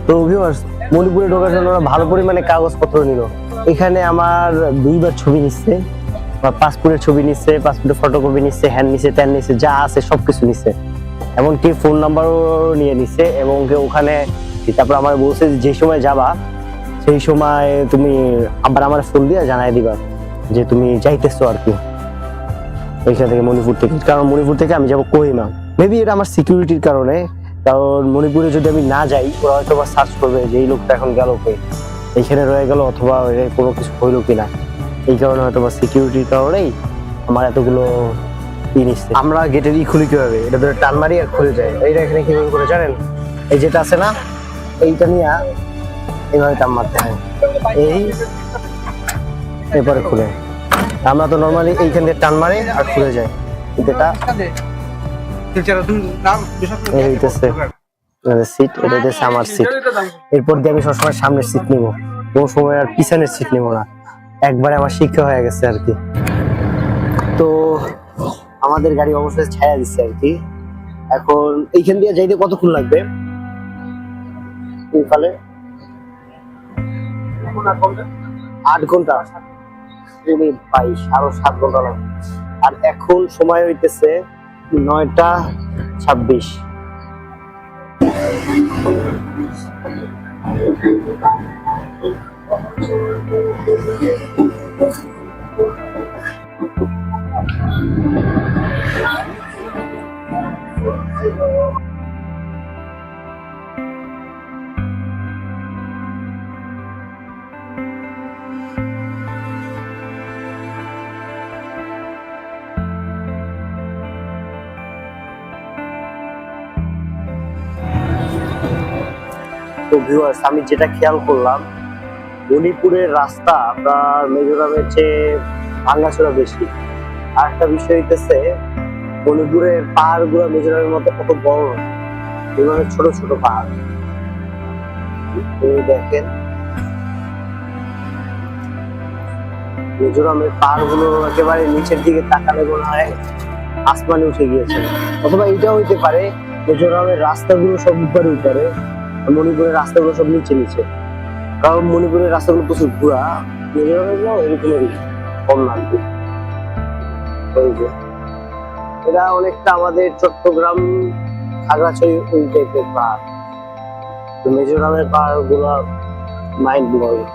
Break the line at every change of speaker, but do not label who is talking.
তো ভিউয়ার্স, মণিপুরে ঢোকার জন্য ওরা ভালো পরিমাণে কাগজপত্র নিল। এখানে আমার 2বার ছবি নিচ্ছে, পাসপোর্টের ছবি নিচ্ছে, পাসপোর্টের ফটোকপি নিচ্ছে, হ্যান্ড নিচ্ছে, ট্যান নিচ্ছে, যা আছে সবকিছু নিচ্ছে, এমনকি ফোন নাম্বারও নিয়ে নিচ্ছে। এবং ওখানে তারপর আমার বলছে যে সময় যাবা সেই সময় তুমি আবার আমার ফোন দিয়ে জানাই দিবা যে তুমি যাইতেছো আর কি এইখান থেকে, মণিপুর থেকে। কারণ মণিপুর থেকে আমি যাবো কোহিমা। মেবি এটা আমার সিকিউরিটির কারণে, কারণ মণিপুরে যদি আমি না যাই ওরা হয়তো বা সার্চ করবে যে এই লোকটা এখন গেল কই, এইখানে রয়ে গেল, অথবা কোনো কিছু হইলো কিনা। এই কারণে হয়তো বা সিকিউরিটির কারণেই আমার এতগুলো নিচ্ছে। আমরা গেটের খুলি কিভাবে, এটা ধরে টান মারি আর খুলে যায়। এইটা এখানে কিভাবে করে জানেন, এই যেটা আছে না, এইটা নিয়ে এইভাবে টান মারতে হয়, এই এরপরে খুলে। আমরা তো নর্মালি এইখান দিয়ে টান মারে আর খুলে যায়, কিন্তু এটা সিট, এটা হচ্ছে আমার সিট। এরপর দিয়ে আমি সবসময় সামনের সিট নিবো, কোনো সময় আর পিছনের সিট নিবো না, একবারে আমার শিক্ষা হয়ে গেছে আর কি। তো আমাদের গাড়ি অবশ্যই ছায়া দিচ্ছে আর কি। এখন এইখান দিয়ে যাইতে কতক্ষণ লাগবে? 8 ঘন্টা। ভাই আরো 7 ঘন্টা লাগবে। আর এখন সময় হইতেছে 9টা 26। তো ভিউয়ার্স, আমি যেটা খেয়াল করলাম, মণিপুরের রাস্তা আপনার মিজোরামের চেয়ে ভাঙাচোরা বেশি। আর একটা বিষয় হইতেছে, মণিপুরের পাহাড় গুলো মিজোরামের মতো কত বড়, এভাবে ছোট ছোট পাহাড়। দেখেন মিজোরামের পাহাড় গুলো একেবারে নিচের দিকে তাকালে মনে হয় আসমানে উঠে গিয়েছে। অথবা এটাও হইতে পারে মিজোরামের রাস্তাগুলো সব উপরে উপরে, মণিপুরের রাস্তাগুলো সব নিচে নিচে। কারণ মণিপুরের রাস্তাগুলো প্রচুর ঘোরা, মিজোরামের এরকমেরই কম নামবে। এটা অনেকটা আমাদের চট্টগ্রাম খাগড়াছড়ি ওই টাইপের পাহাড়। মিজোরামের পাহাড় গুলো মাইন্ড ব্লোয়িং।